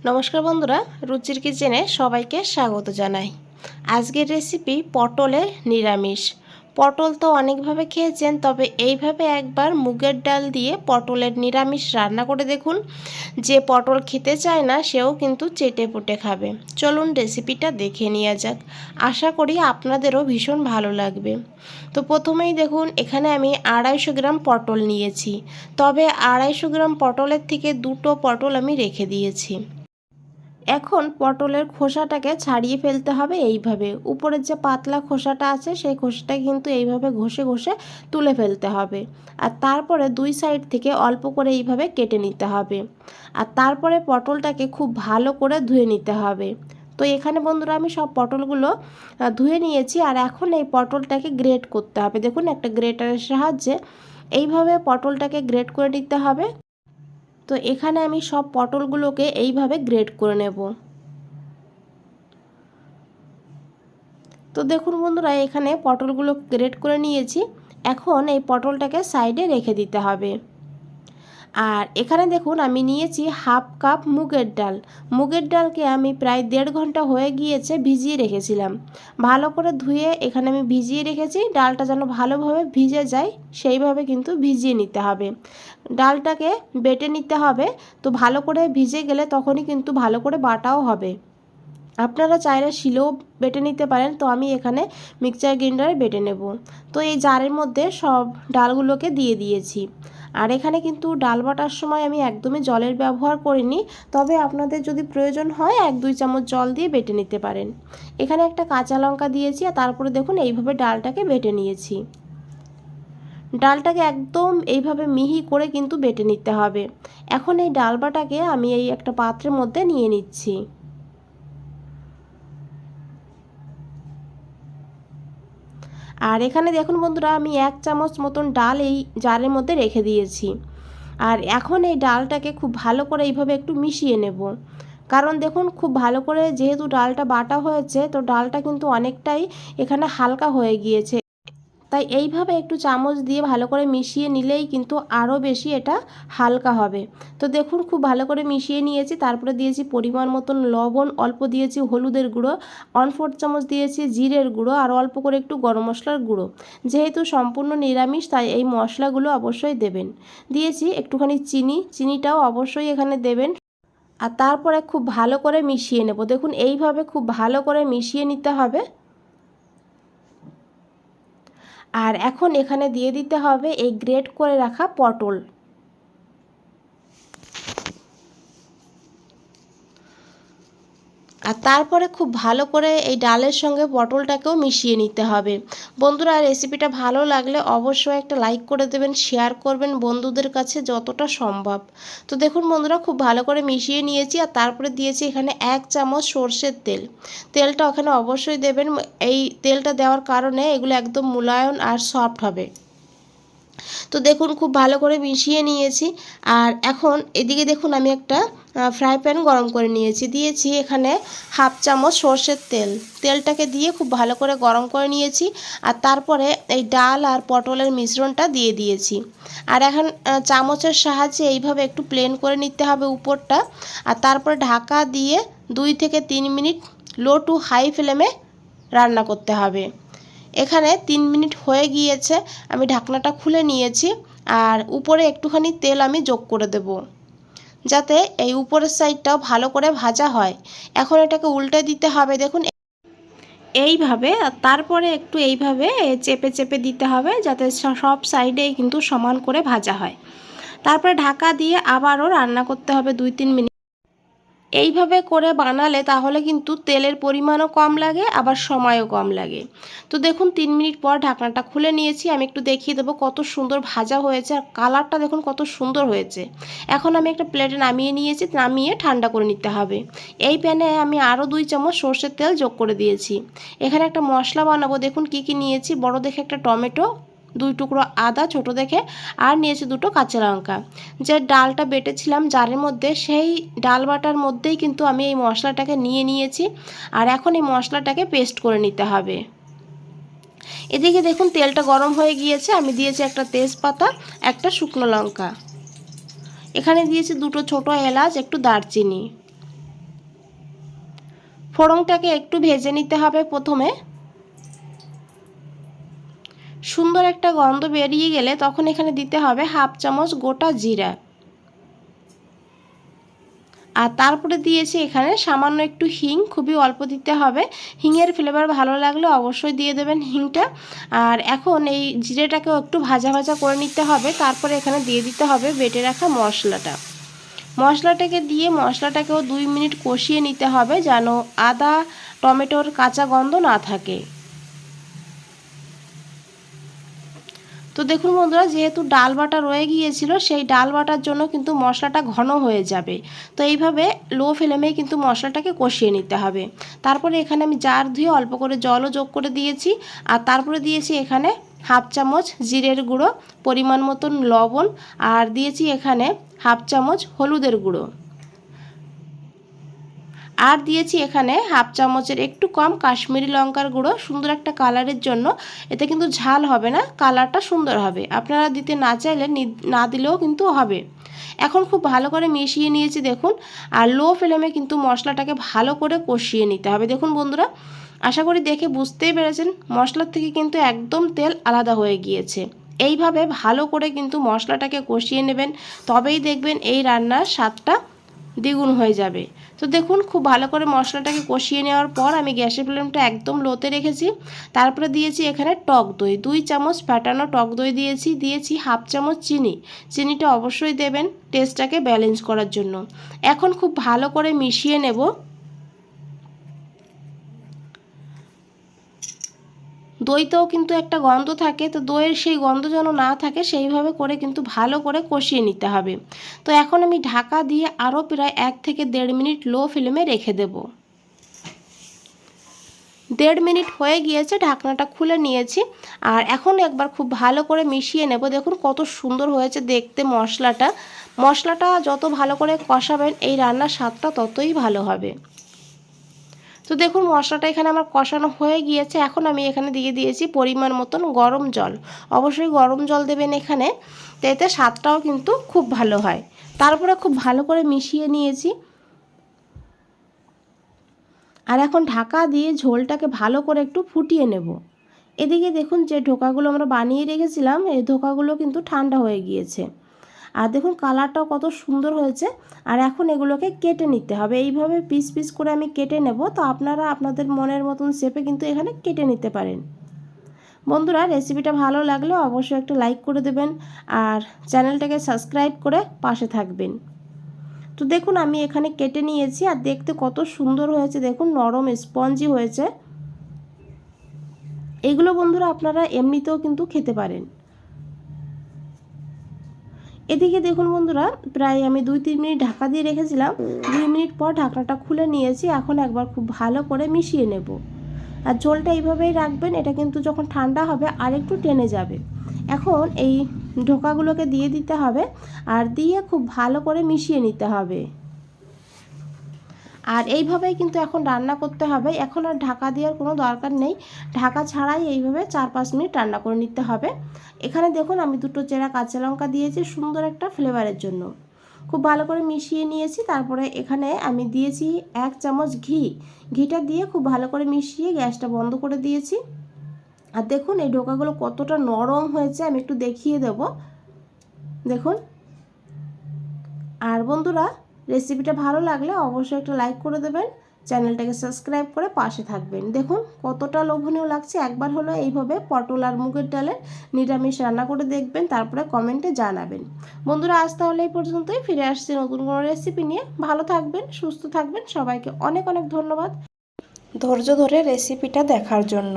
নমস্কার বন্ধুরা, রুচির কিচেনে সবাইকে স্বাগত জানাই। আজকের রেসিপি পটলের নিরামিষ। পটল তো অনেকভাবে খেয়েছেন, তবে এইভাবে একবার মুগের ডাল দিয়ে পটলের নিরামিষ রান্না করে দেখুন। যে পটল খেতে চায় না সেও কিন্তু চেটে পুটে খাবে। চলুন রেসিপিটা দেখে নেওয়া যাক। আশা করি আপনাদেরও ভীষণ ভালো লাগবে। তো প্রথমেই দেখুন, এখানে আমি 250 গ্রাম পটল নিয়েছি, তবে 250 গ্রাম পটলের থেকে দুটো পটল আমি রেখে দিয়েছি। এখন পটলের খোসাটাকে ছাড়িয়ে ফেলতে হবে। এইভাবে উপরের যে পাতলা খোসাটা আছে সেই খোসাটা কিন্তু এইভাবে ঘষে ঘষে তুলে ফেলতে হবে। আর তারপরে দুই সাইড থেকে অল্প করে এইভাবে কেটে নিতে হবে। আর তারপরে পটলটাকে খুব ভালো করে ধুয়ে নিতে হবে। তো এখানে বন্ধুরা আমি সব পটলগুলো ধুয়ে নিয়েছি। আর এখন এই পটলটাকে গ্রেট করতে হবে। দেখুন, একটা গ্রেটারের সাহায্যে এইভাবে পটলটাকে গ্রেট করে নিতে হবে। তো এখানে আমি সব পটলগুলোকে এইভাবে গ্রেট করে নেব। তো দেখুন বন্ধুরা, এখানে পটলগুলো গ্রেট করে নিয়েছি। এখন এই পটলটাকে সাইডে রেখে দিতে হবে। আর এখানে দেখুন আমি নিয়েছি হাফ কাপ মুগের ডাল। মুগের ডালকে আমি প্রায় 1.5 ঘন্টা হয়ে গিয়েছে ভিজিয়ে রেখেছিলাম। ভালো করে ধুয়ে এখানে আমি ভিজিয়ে রেখেছি। ডালটা যেন ভালোভাবে ভিজে যায় সেইভাবে কিন্তু ভিজিয়ে নিতে হবে। ডালটাকে বেটে নিতে হবে। তো ভালো করে ভিজে গেলে তখনই কিন্তু ভালো করে বাটাও হবে। আপনারা চাইলে শিলেও বেটে নিতে পারেন। তো আমি এখানে মিক্সচার গ্রাইন্ডারে বেটে নেব। তো এই জারের মধ্যে সব ডালগুলোকে দিয়ে দিয়েছি। আর এখানে কিন্তু ডাল বাটার সময় আমি একদমই জলের ব্যবহার করিনি, তবে আপনাদের যদি প্রয়োজন হয় 1-2 চামচ জল দিয়ে বেটে নিতে পারেন। এখানে একটা কাঁচা লঙ্কা দিয়েছি। আর তারপরে দেখুন এইভাবে ডালটাকে বেটে নিয়েছি। ডালটাকে একদম এইভাবে মিহি করে কিন্তু বেটে নিতে হবে। এখন এই ডাল বাটাকে আমি এই একটা পাত্রের মধ্যে নিয়ে নিচ্ছি। আর এখানে দেখুন বন্ধুরা, আমি 1 চামচ মতন ডাল এই জারের মধ্যে রেখে দিয়েছি। আর এখন এই ডালটাকে খুব ভালো করে এইভাবে একটু মিশিয়ে নেব। কারণ দেখুন, খুব ভালো করে যেহেতু ডালটা বাটা হয়েছে, তো ডালটা কিন্তু অনেকটাই এখানে হালকা হয়ে গিয়েছে। তাই এইভাবে একটু চামচ দিয়ে ভালো করে মিশিয়ে নিলেই কিন্তু আরও বেশি এটা হালকা হবে। তো দেখুন, খুব ভালো করে মিশিয়ে নিয়েছি। তারপরে দিয়েছি পরিমাণ মতন লবণ, অল্প দিয়েছি হলুদের গুঁড়ো, 1/4 চামচ দিয়েছি জিরের গুঁড়ো, আর অল্প করে একটু গরম মশলার গুঁড়ো। যেহেতু সম্পূর্ণ নিরামিষ তাই এই মশলাগুলো অবশ্যই দেবেন। দিয়েছি একটুখানি চিনি, চিনিটাও অবশ্যই এখানে দেবেন। আর তারপরে খুব ভালো করে মিশিয়ে নেব। দেখুন এইভাবে খুব ভালো করে মিশিয়ে নিতে হবে। আর এখন এখানে দিয়ে দিতে হবে এই গ্রেট করে রাখা পটল। আর তারপরে খুব ভালো করে এই ডালের সঙ্গে পটলটাকেও মিশিয়ে নিতে হবে। বন্ধুরা, রেসিপিটা ভালো লাগলে অবশ্যই একটা লাইক করে দেবেন, শেয়ার করবেন বন্ধুদের কাছে যতটা সম্ভব। তো দেখুন বন্ধুরা, খুব ভালো করে মিশিয়ে নিয়েছি। আর তারপরে দিয়েছি এখানে 1 চামচ সর্ষের তেল। তেলটা ওখানে অবশ্যই দেবেন। এই তেলটা দেওয়ার কারণে এগুলো একদম মুলায়ম আর সফট হবে। তো দেখুন খুব ভালো করে মিশিয়ে নিয়েছি। আর এখন এদিকে দেখুন আমি একটা ফ্রাই প্যান গরম করে নিয়েছি। দিয়েছি এখানে 1/2 চামচ সর্ষের তেল। তেলটাকে দিয়ে খুব ভালো করে গরম করে নিয়েছি। আর তারপরে এই ডাল আর পটলের মিশ্রণটা দিয়ে দিয়েছি। আর এখন চামচের সাহায্যে এইভাবে একটু প্লেন করে নিতে হবে উপরটা। আর তারপরে ঢাকা দিয়ে 2 থেকে 3 মিনিট লো টু হাই ফ্লেমে রান্না করতে হবে। এখানে 3 মিনিট হয়ে গিয়েছে। আমি ঢাকনাটা খুলে নিয়েছি। আর উপরে একটুখানি তেল আমি যোগ করে দেব, যাতে এই উপরের সাইডটাও ভালো করে ভাজা হয়। এখন এটাকে উল্টে দিতে হবে। দেখুন এইভাবে। আর তারপরে একটু এইভাবে চেপে চেপে দিতে হবে, যাতে সব সাইডেই কিন্তু সমান করে ভাজা হয়। তারপরে ঢাকা দিয়ে আবারও রান্না করতে হবে 2-3 মিনিট। এইভাবে করে বানালে তাহলে কিন্তু তেলের পরিমাণও কম লাগে, আবার সময়ও কম লাগে। তো দেখুন 3 মিনিট পর ঢাকনাটা খুলে নিয়েছি। আমি একটু দেখিয়ে দেবো কত সুন্দর ভাজা হয়েছে। আর কালারটা দেখুন কত সুন্দর হয়েছে। এখন আমি একটা প্লেটে নামিয়ে নিয়েছি। নামিয়ে ঠান্ডা করে নিতে হবে। এই প্যানে আমি আরও 2 চামচ সর্ষের তেল যোগ করে দিয়েছি। এখানে একটা মশলা বানাবো। দেখুন কি কি নিয়েছি। বড় দেখে একটা টমেটো, 2 টুকরো আদা ছোট দেখে, আর নিয়েছি 2টো কাঁচা লঙ্কা। যে ডালটা বেটেছিলাম জারের মধ্যে, সেই ডাল বাটার মধ্যেই কিন্তু আমি এই মশলাটাকে নিয়ে নিয়েছি। আর এখন এই মশলাটাকে পেস্ট করে নিতে হবে। এদিকে দেখুন তেলটা গরম হয়ে গিয়েছে। আমি দিয়েছি একটা তেজপাতা, একটা শুকনো লঙ্কা, এখানে দিয়েছি 2টো ছোটো এলাচ, একটু দারচিনি। ফোড়নটাকে একটু ভেজে নিতে হবে প্রথমে। সুন্দর একটা গন্ধ বেরিয়ে গেলে তখন এখানে দিতে হবে হাফ চামচ গোটা জিরা, আর তারপরে দিয়েছি এখানে সামান্য একটু হিং, খুবই অল্প দিতে হবে। হিংয়ের ফ্লেভার ভালো লাগলে অবশ্যই দিয়ে দেবেন হিংটা। আর এখন এই জিরেটাকেও একটু ভাজা ভাজা করে নিতে হবে। তারপরে এখানে দিয়ে দিতে হবে বেটে রাখা মশলাটা। মশলাটাকে দিয়ে মশলাটাকেও 2 মিনিট কষিয়ে নিতে হবে যেন আদা টমেটোর কাঁচা গন্ধ না থাকে। তো দেখুন বন্ধুরা, যেহেতু ডাল বাটা রয়ে গিয়েছিল, সেই ডাল বাটার জন্য কিন্তু মশলাটা ঘন হয়ে যাবে। তো এইভাবে লো ফ্লেমেই কিন্তু মশলাটাকে কষিয়ে নিতে হবে। তারপরে এখানে আমি জার ধুয়ে অল্প করে জলও যোগ করে দিয়েছি। আর তারপরে দিয়েছি এখানে হাফ চামচ জিরের গুঁড়ো, পরিমাণ মতন লবণ, আর দিয়েছি এখানে হাফ চামচ হলুদের গুঁড়ো, আর দিয়েছি এখানে হাফ চামচের একটু কম কাশ্মীরি লঙ্কার গুঁড়ো, সুন্দর একটা কালারের জন্য। এতে কিন্তু ঝাল হবে না, কালারটা সুন্দর হবে। আপনারা দিতে না চাইলে না দিলেও কিন্তু হবে। এখন খুব ভালো করে মিশিয়ে নিয়েছি দেখুন। আর লো ফ্লেমে কিন্তু মশলাটাকে ভালো করে কষিয়ে নিতে হবে। দেখুন বন্ধুরা, আশা করি দেখে বুঝতেই পেরেছেন মশলার থেকে কিন্তু একদম তেল আলাদা হয়ে গিয়েছে। এইভাবে ভালো করে কিন্তু মশলাটাকে কষিয়ে নেবেন, তবেই দেখবেন এই রান্নার স্বাদটা দ্বিগুণ হয়ে যাবে। তো দেখুন খুব ভালো করে মশলাটাকে কষিয়ে নেওয়ার পর আমি গ্যাসের ফ্লেমটা একদম লোতে রেখেছি। তারপরে দিয়েছি এখানে টক দই, 2 চামচ ফ্যাটানো টক দই দিয়েছি হাফ চামচ চিনি। চিনিটা অবশ্যই দেবেন টেস্টটাকে ব্যালেন্স করার জন্য। এখন খুব ভালো করে মিশিয়ে নেব। দইতেও কিন্তু একটা গন্ধ থাকে, তো দইয়ের সেই গন্ধ যেন না থাকে সেইভাবে করে কিন্তু ভালো করে কষিয়ে নিতে হবে। তো এখন আমি ঢাকা দিয়ে আরও প্রায় 1 থেকে 1.5 মিনিট লো ফ্লেমে রেখে দেব। 1.5 মিনিট হয়ে গিয়েছে, ঢাকনাটা খুলে নিয়েছি। আর এখন একবার খুব ভালো করে মিশিয়ে নেব। দেখুন কত সুন্দর হয়েছে দেখতে মশলাটা। মশলাটা যত ভালো করে কষাবেন এই রান্নার স্বাদটা ততই ভালো হবে। তো দেখুন মশলাটা এখানে আমার কষানো হয়ে গিয়েছে। এখন আমি এখানে দিয়ে দিয়েছি পরিমাণ মতন গরম জল। অবশ্যই গরম জল দেবেন এখানে, তো এতে স্বাদটাও কিন্তু খুব ভালো হয়। তারপরে খুব ভালো করে মিশিয়ে নিয়েছি। আর এখন ঢাকা দিয়ে ঝোলটাকে ভালো করে একটু ফুটিয়ে নেব। এদিকে দেখুন যে ধোকাগুলো আমরা বানিয়ে রেখেছিলাম, এই ধোকাগুলো কিন্তু ঠান্ডা হয়ে গিয়েছে। আর দেখুন কালারটাও কত সুন্দর হয়েছে। আর এখন এগুলোকে কেটে নিতে হবে। এইভাবে পিস পিস করে আমি কেটে নেব। তো আপনারা আপনাদের মনের মতন শেপে কিন্তু এখানে কেটে নিতে পারেন। বন্ধুরা, রেসিপিটা ভালো লাগলে অবশ্যই একটা লাইক করে দেবেন, আর চ্যানেলটাকে সাবস্ক্রাইব করে পাশে থাকবেন। তো দেখুন আমি এখানে কেটে নিয়েছি, আর দেখতে কত সুন্দর হয়েছে দেখুন, নরম স্পঞ্জি হয়েছে। এগুলো বন্ধুরা আপনারা এমনিতেও কিন্তু খেতে পারেন। এদিকে দেখুন বন্ধুরা, প্রায় আমি 2-3 মিনিট ঢাকা দিয়ে রেখেছিলাম। 2 মিনিট পর ঢাকনাটা খুলে নিয়েছি। এখন একবার খুব ভালো করে মিশিয়ে নেব। আর ঝোলটা এইভাবেই রাখবেন, এটা কিন্তু যখন ঠান্ডা হবে আর একটু টেনে যাবে। এখন এই ঢোকাগুলোকে দিয়ে দিতে হবে, আর দিয়ে খুব ভালো করে মিশিয়ে নিতে হবে। আর এইভাবেই কিন্তু এখন রান্না করতে হবে। এখন আর ঢাকা দেওয়ার কোনো দরকার নেই, ঢাকা ছাড়াই এইভাবে 4-5 মিনিট রান্না করে নিতে হবে। এখানে দেখুন আমি 2 চেরা কাঁচা লঙ্কা দিয়েছি সুন্দর একটা ফ্লেভারের জন্য। খুব ভালো করে মিশিয়ে নিয়েছি। তারপরে এখানে আমি দিয়েছি 1 চামচ ঘি। ঘিটা দিয়ে খুব ভালো করে মিশিয়ে গ্যাসটা বন্ধ করে দিয়েছি। আর দেখুন এই ডোকাগুলো কতটা নরম হয়েছে, আমি একটু দেখিয়ে দেব। দেখুন। আর বন্ধুরা, রেসিপিটা ভালো লাগলে অবশ্যই একটা লাইক করে দেবেন, চ্যানেলটাকে সাবস্ক্রাইব করে পাশে থাকবেন। দেখুন কতটা লোভনীয় লাগছে। একবার হলো এইভাবে পটল আর মুগের ডালের নিরামিষ রান্না করে দেখবেন, তারপরে কমেন্টে জানাবেন। বন্ধুরা, আজ তাহলে এই পর্যন্তই। ফিরে আসছি নতুন কোনো রেসিপি নিয়ে। ভালো থাকবেন, সুস্থ থাকবেন। সবাইকে অনেক অনেক ধন্যবাদ ধৈর্য ধরে রেসিপিটা দেখার জন্য।